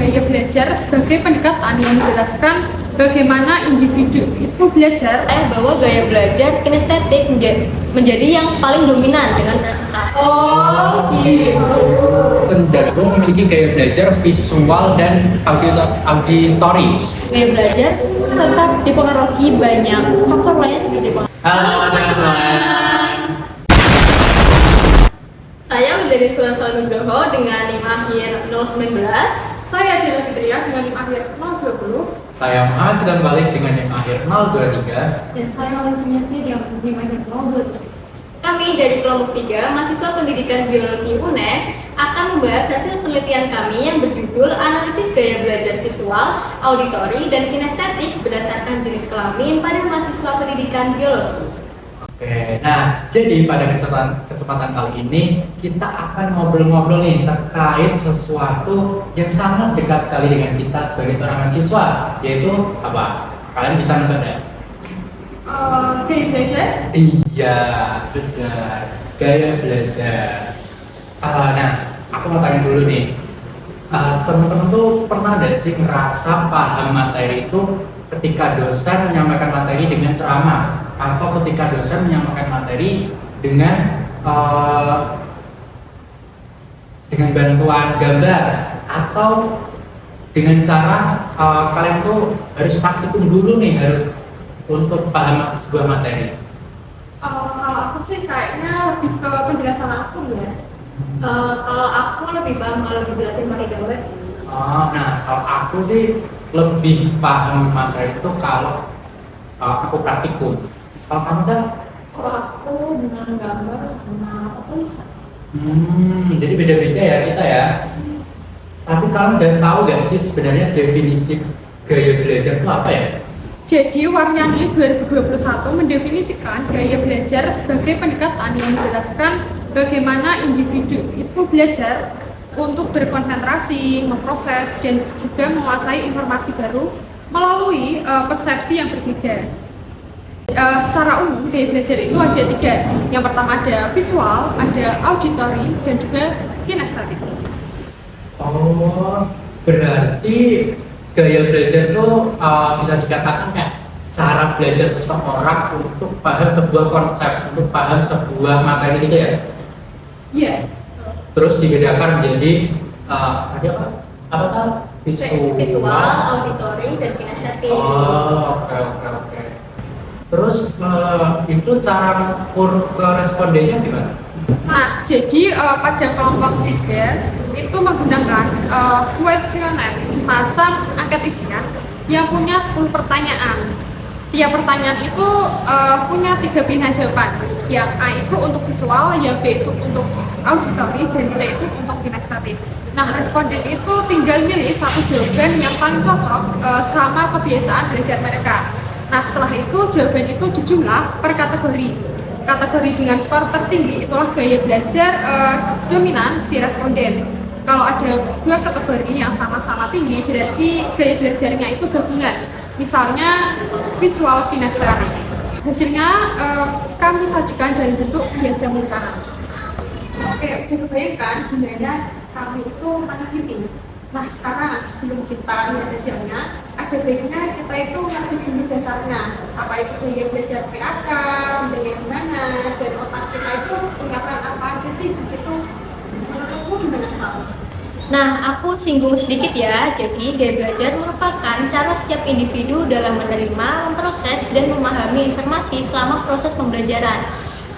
gaya belajar sebagai pendekatan yang menjelaskan bagaimana individu itu belajar. Bahwa gaya belajar kinestetik menjadi yang paling dominan dengan presentasi. Oh gitu. Cenderung memiliki gaya belajar visual dan auditori. Gaya belajar tetap dipengaruhi banyak faktor lain seperti Halo teman-teman. Saya menjadi Suasana Nugroho dengan NIM akhir 019. Saya Dila Fitria dengan NIM akhir 020. Saya Muhammad Kitan Balik dengan NIM akhir 023. Dan saya Oleh Sunyasi dengan NIM akhir 023. Kami dari kelompok 3, mahasiswa pendidikan biologi UNES, akan membahas hasil penelitian kami yang berjudul Analisis Gaya Belajar Visual, Auditori, dan Kinestetik berdasarkan jenis kelamin pada mahasiswa pendidikan biologi. Oke, nah jadi pada kesempatan kali ini kita akan ngobrol-ngobrol nih terkait sesuatu yang sangat dekat sekali dengan kita sebagai seorang mahasiswa, yaitu apa? Kalian bisa nonton ya? Gaya belajar? Iya, benar. Gaya belajar. Nah, aku mau tanya dulu nih. Teman-teman tuh pernah nggak sih ngerasa paham materi itu ketika dosen menyampaikan materi dengan ceramah, atau ketika dosen menyampaikan materi dengan bantuan gambar, atau dengan cara kalian tuh harus praktikum dulu nih harus untuk paham sebuah materi? Kalau aku sih kayaknya lebih ke penjelasan langsung ya. Kalau aku lebih paham kalau dijelasin pakai gambar sih. Nah kalau aku sih lebih paham materi itu kalau aku praktikum. Kalau kamu Chan? Kalau aku dengan gambar sama tulisan. Jadi beda-beda ya kita ya. Tapi kalian udah tahu gak sih sebenarnya definisi gaya belajar itu apa ya? Jadi Warnyani 2021 mendefinisikan gaya belajar sebagai pendekatan yang menjelaskan bagaimana individu itu belajar untuk berkonsentrasi, memproses, dan juga menguasai informasi baru melalui persepsi yang berbeda. Secara umum, gaya belajar itu ada 3. Yang pertama ada visual, ada auditory, dan juga kinestetik. Oh, berarti gaya belajar itu bisa dikatakan kayak cara belajar seseorang untuk paham sebuah konsep, untuk paham sebuah materi gitu ya? Iya. Terus dibedakan menjadi tadi apa? Apa sih? Visual, auditory, dan kinestetik. Oh, oke. Terus itu cara mengukur respondennya gimana? Nah, jadi pada kelompok 3 itu menggunakan kuesioner semacam angket isian yang punya 10 pertanyaan. Tiap pertanyaan itu punya 3 pilihan jawaban. Yang A itu untuk visual, yang B itu untuk auditory, dan C itu untuk kinestetik. Nah, responden itu tinggal milih satu jawaban yang paling cocok sama kebiasaan belajar mereka. Nah, setelah itu jawaban itu dijumlah per kategori. Kategori dengan skor tertinggi itulah gaya belajar dominan si responden. Kalau ada 2 kategori yang sama-sama tinggi, berarti gaya belajarnya itu gabungan. Misalnya visual kinestetik. Hasilnya kami sajikan dalam bentuk diagram lingkaran. Oke, kebayangkan gimana kami itu meneliti. Nah, sekarang sebelum kita lihat hasilnya, ada baiknya kita itu ngerti dulu dasarnya. Apa itu gaya belajar PAK, belajar gimana, dan otak kita itu punya peran apa aja sih di situ. Menurutmu gimana, Sal? Nah, aku singgung sedikit ya. Jadi, gaya belajar merupakan cara setiap individu dalam menerima, memproses, dan memahami informasi selama proses pembelajaran.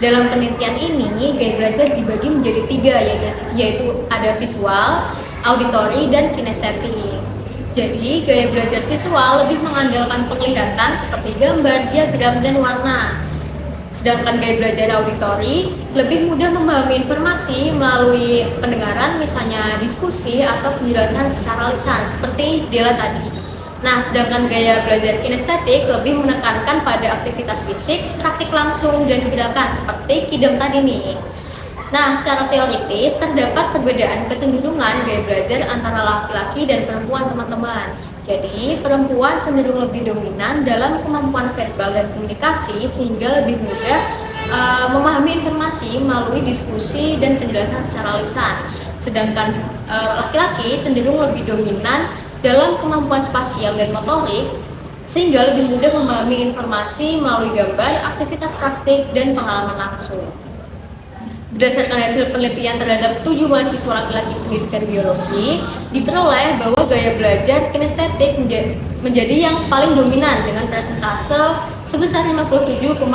Dalam penelitian ini, gaya belajar dibagi menjadi 3, yaitu ada visual, auditori, dan kinestetik. Jadi, gaya belajar visual lebih mengandalkan penglihatan seperti gambar, diagram, dan warna. Sedangkan gaya belajar auditori lebih mudah memahami informasi melalui pendengaran, misalnya diskusi atau penjelasan secara lisan seperti Dela tadi. Nah, sedangkan gaya belajar kinestetik lebih menekankan pada aktivitas fisik, praktik langsung, dan gerakan seperti Kidem tadi nih. Nah, secara teoritis terdapat perbedaan kecenderungan gaya belajar antara laki-laki dan perempuan, teman-teman. Jadi, perempuan cenderung lebih dominan dalam kemampuan verbal dan komunikasi sehingga lebih mudah memahami informasi melalui diskusi dan penjelasan secara lisan. Sedangkan laki-laki cenderung lebih dominan dalam kemampuan spasial dan motorik, sehingga lebih mudah memahami informasi melalui gambar, aktivitas praktik, dan pengalaman langsung. Berdasarkan hasil penelitian terhadap 7 mahasiswa laki-laki pendidikan biologi, diperoleh bahwa gaya belajar kinestetik menjadi yang paling dominan dengan persentase sebesar 57,14%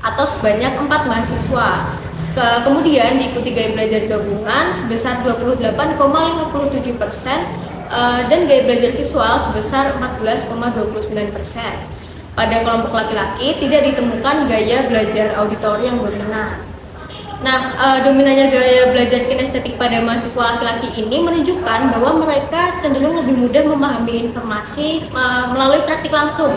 atau sebanyak 4 mahasiswa. Kemudian diikuti gaya belajar gabungan sebesar 28,57% dan gaya belajar visual sebesar 14,29%. Pada kelompok laki-laki tidak ditemukan gaya belajar auditori yang dominan. Nah, dominannya gaya belajar kinestetik pada mahasiswa laki-laki ini menunjukkan bahwa mereka cenderung lebih mudah memahami informasi melalui praktik langsung,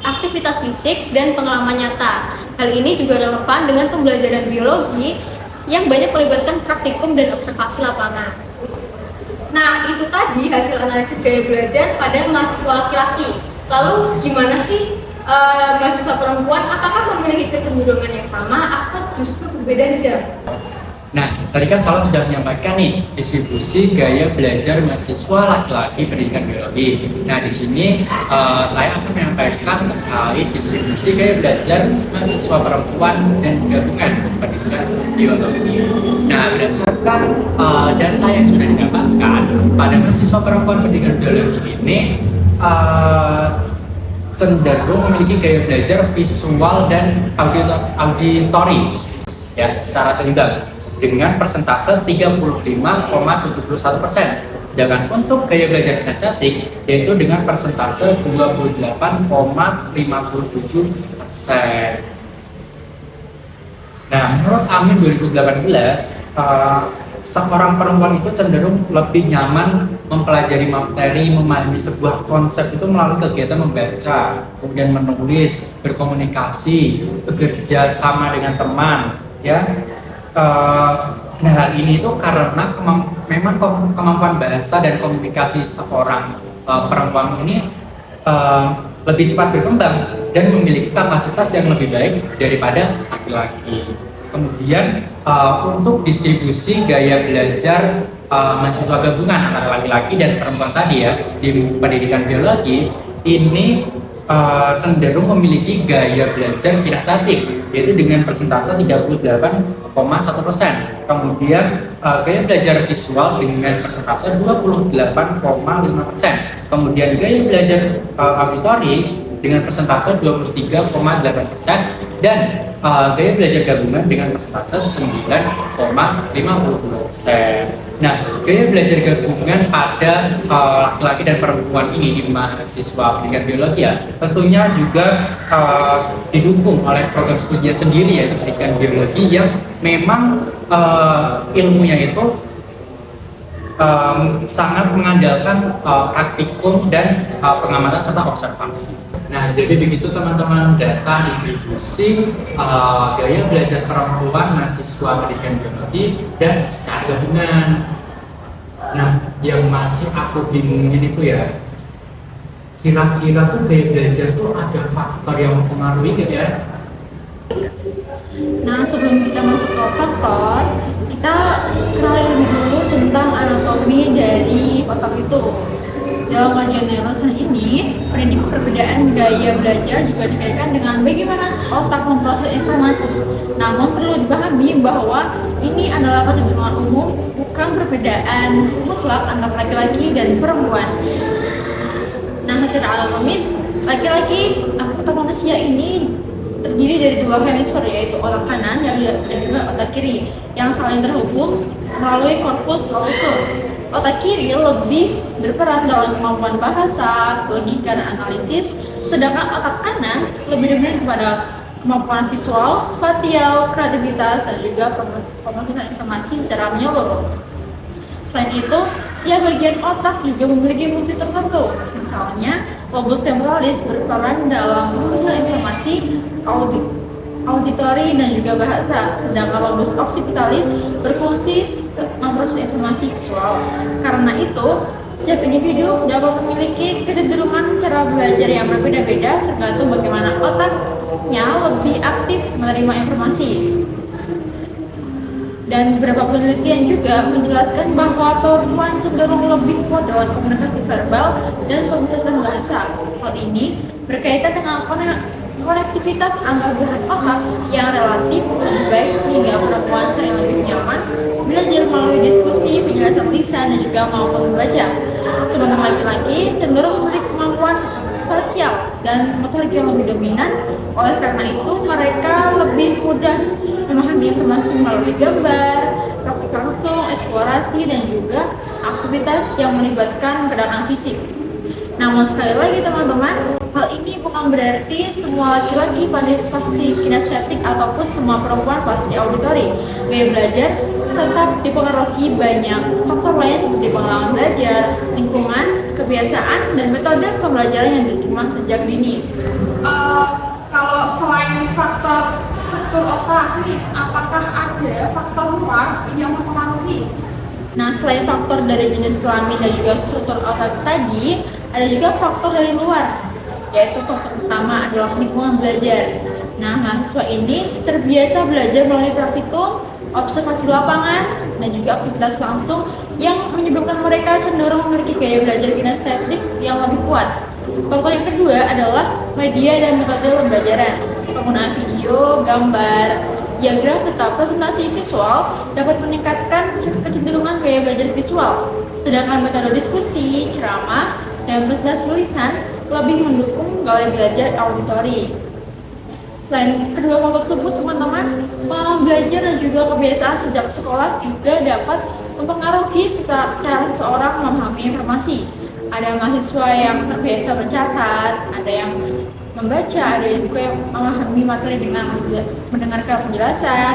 aktivitas fisik, dan pengalaman nyata. Hal ini juga relevan dengan pembelajaran biologi yang banyak melibatkan praktikum dan observasi lapangan. Nah, itu tadi hasil analisis gaya belajar pada mahasiswa laki-laki. Lalu gimana sih mahasiswa perempuan, apakah memiliki kecenderungan yang sama atau justru berbeda-beda? Nah, tadi kan Salwa sudah menyampaikan nih distribusi gaya belajar mahasiswa laki-laki pendidikan biologi. Nah, di sini saya akan menyampaikan terkait distribusi gaya belajar mahasiswa perempuan dan gabungan pendidikan biologi. Nah, berdasarkan data yang sudah didapatkan pada mahasiswa perempuan pendidikan biologi ini cenderung memiliki gaya belajar visual dan auditori ya secara seimbang dengan persentase 35,71%. Sedangkan untuk gaya belajar kinestetik yaitu dengan persentase 28,57%. Nah, menurut Amin 2018, seorang perempuan itu cenderung lebih nyaman mempelajari materi, memahami sebuah konsep itu melalui kegiatan membaca, kemudian menulis, berkomunikasi, bekerja sama dengan teman, ya. Nah, hal ini itu karena memang kemampuan bahasa dan komunikasi seorang perempuan ini lebih cepat berkembang dan memiliki kapasitas yang lebih baik daripada laki-laki. Kemudian untuk distribusi gaya belajar mahasiswa gabungan antara laki-laki dan perempuan tadi ya di pendidikan biologi ini cenderung memiliki gaya belajar kinestetik yaitu dengan persentase 38,1%. Kemudian gaya belajar visual dengan persentase 28,5%. Kemudian gaya belajar auditori dengan persentase 23,8% dan gaya belajar gabungan dengan persentase 9,50%. Nah, gaya belajar gabungan pada laki-laki dan perempuan ini di mahasiswa pendidikan biologi ya tentunya juga didukung oleh program studi sendiri yaitu pendidikan biologi yang memang ilmunya itu sangat mengandalkan praktikum dan pengamatan serta observasi. Nah, jadi begitu teman-teman data distribusi gaya belajar perempuan mahasiswa pendidikan biologi dan secara gabungan. Nah, yang masih aku bingungin itu ya, kira-kira tuh gaya belajar tuh ada faktor yang mempengaruhi nggak ya? Nah, sebelum kita masuk ke faktor, kita kenali lebih dulu tentang anatomi dari otak itu. Dalam kajian neuroscience ini, prediksi perbedaan gaya belajar juga dikaitkan dengan bagaimana otak memproses informasi. Namun perlu dipahami bahwa ini adalah kecenderungan umum, bukan perbedaan mutlak antara laki-laki dan perempuan. Nah, secara alamiah, laki-laki atau manusia ini terdiri dari dua hemisfer yaitu otak kanan dan juga otak kiri yang saling terhubung melalui korpus kallosum. Otak kiri lebih berperan dalam kemampuan bahasa, logika, dan analisis, sedangkan otak kanan lebih dominan kepada kemampuan visual, spasial, kreativitas, dan juga pemrosesan informasi secara menyeluruh. Selain itu, setiap bagian otak juga memiliki fungsi tertentu. Misalnya, lobus temporalis berperan dalam pemrosesan informasi auditori dan juga bahasa, sedangkan lobus occipitalis berfungsi memproses informasi visual. Karena itu, setiap individu dapat memiliki kecenderungan cara belajar yang berbeda-beda tergantung bagaimana otaknya lebih aktif menerima informasi. Dan beberapa penelitian juga menjelaskan bahwa perempuan cenderung lebih kuat dalam komunikasi verbal dan pemrosesan bahasa. Hal ini berkaitan dengan konektivitas antar belahan otak yang relatif lebih baik sehingga perempuan sering lebih nyaman belajar melalui diskusi, penjelasan lisan, dan juga kemampuan membaca. Sementara laki-laki cenderung memiliki kemampuan spasial dan motorik yang lebih dominan. Oleh karena itu, mereka lebih mudah memahami informasi melalui gambar, praktik langsung, eksplorasi, dan juga aktivitas yang melibatkan gerakan fisik. Namun sekali lagi teman-teman, hal ini bukan berarti semua laki-laki pasti kinestetik ataupun semua perempuan pasti auditori. Gaya belajar tetap dipengaruhi banyak faktor lain seperti pengalaman belajar, lingkungan, kebiasaan, dan metode pembelajaran yang diterima sejak dini. Kalau selain faktor struktur otak nih, apakah ada faktor luar yang mempengaruhi? Nah, selain faktor dari jenis kelamin dan juga struktur otak tadi, ada juga faktor dari luar, yaitu faktor pertama adalah lingkungan belajar. Nah, mahasiswa ini terbiasa belajar melalui praktikum, observasi lapangan, dan juga aktivitas langsung yang menyebabkan mereka cenderung memiliki gaya belajar kinestetik yang lebih kuat. Faktor yang kedua adalah media dan metode pembelajaran. Penggunaan video, gambar, diagram, serta presentasi visual dapat meningkatkan kecenderungan gaya belajar visual. Sedangkan metode diskusi, ceramah, dan presentasi tulisan lebih mendukung gaya belajar auditori. Selain kedua faktor tersebut, teman-teman, pengalaman belajar dan juga kebiasaan sejak sekolah juga dapat mempengaruhi cara seseorang memahami informasi. Ada mahasiswa yang terbiasa mencatat, ada yang membaca, ada juga yang memahami materi dengan mendengarkan penjelasan,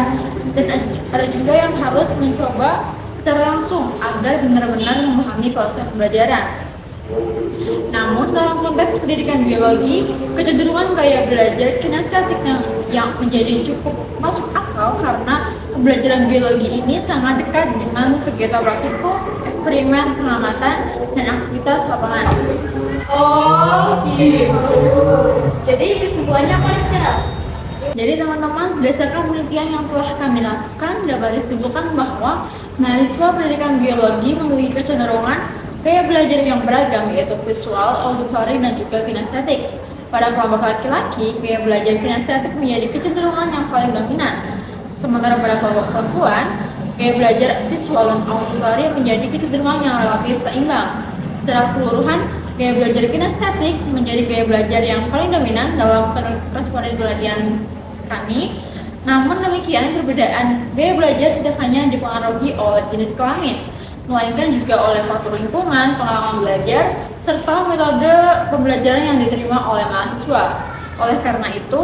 dan ada juga yang harus mencoba secara langsung agar benar-benar memahami proses pembelajaran. Namun dalam konteks pendidikan biologi, kecenderungan gaya belajar kinestetik yang menjadi cukup masuk akal karena pembelajaran biologi ini sangat dekat dengan kegiatan praktikum, eksperimen, pengamatan, dan aktivitas lapangan. Oh gitu. Jadi kesimpulannya apa nih, Cel? Jadi teman-teman, berdasarkan penelitian yang telah kami lakukan, dapat disimpulkan bahwa mahasiswa pendidikan biologi memiliki kecenderungan gaya belajar yang beragam, yaitu visual, auditory, dan juga kinestetik. Pada kelompok laki-laki, gaya belajar kinestetik menjadi kecenderungan yang paling dominan. Sementara pada kelompok perempuan, gaya belajar visual dan auditory menjadi kecenderungan yang relatif seimbang. Secara keseluruhan, gaya belajar kinestetik menjadi gaya belajar yang paling dominan dalam responden penelitian kami. Namun demikian, perbedaan gaya belajar tidak hanya dipengaruhi oleh jenis kelamin, melainkan juga oleh faktor lingkungan, pengalaman belajar, serta metode pembelajaran yang diterima oleh mahasiswa. Oleh karena itu,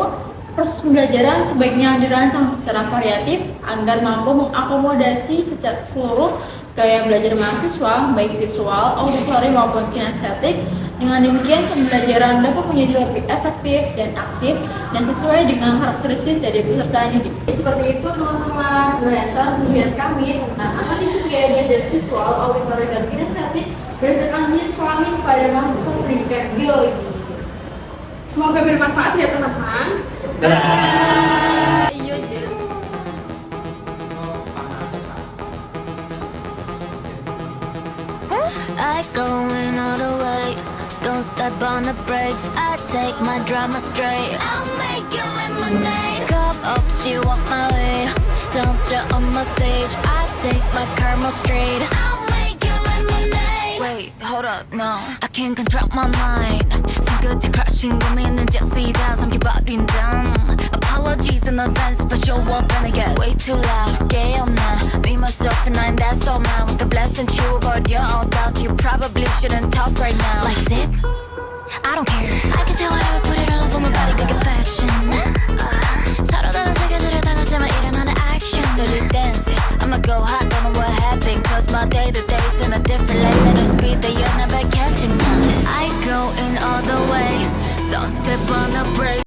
proses pembelajaran sebaiknya dirancang secara variatif agar mampu mengakomodasi secara seluruh gaya belajar mahasiswa, baik visual, auditory maupun kinestetik. Dengan demikian, pembelajaran dapat menjadi lebih efektif dan aktif dan sesuai dengan karakteristik dari peserta didik. Seperti itu teman-teman, berdasar penelitian kami tentang analisis gaya belajar visual, auditory, dan kinestetik berdasarkan jenis kelamin pada mahasiswa pendidikan biologi. Semoga bermanfaat ya teman-teman. Iya, Jel. I going all the way, don't step on the brakes. I take my drama straight, I'll make you lemonade. Cup up, she walk my way, don't you on my stage. I take my karma straight, I'll make you lemonade. Wait, hold up, no, I can't control my mind. 손끝이 crashing 고민은 just 삼켜버린 damn. Apologies in advance, but show up and I get way too loud. Gay or not, me, myself, and I, that's all mine. With the blessing true about your own thoughts, you probably shouldn't talk right now. Like zip, I don't care. I can tell whatever, put it all up on my body, make it fashion. 서로 다른 세계들을 다 가지만 일어나는 action. Dirty dancing, I'ma go hot, don't know what happened. Cause my day to day's in a different lane. At a speed that you're never catching up. I go in all the way, don't step on the brakes.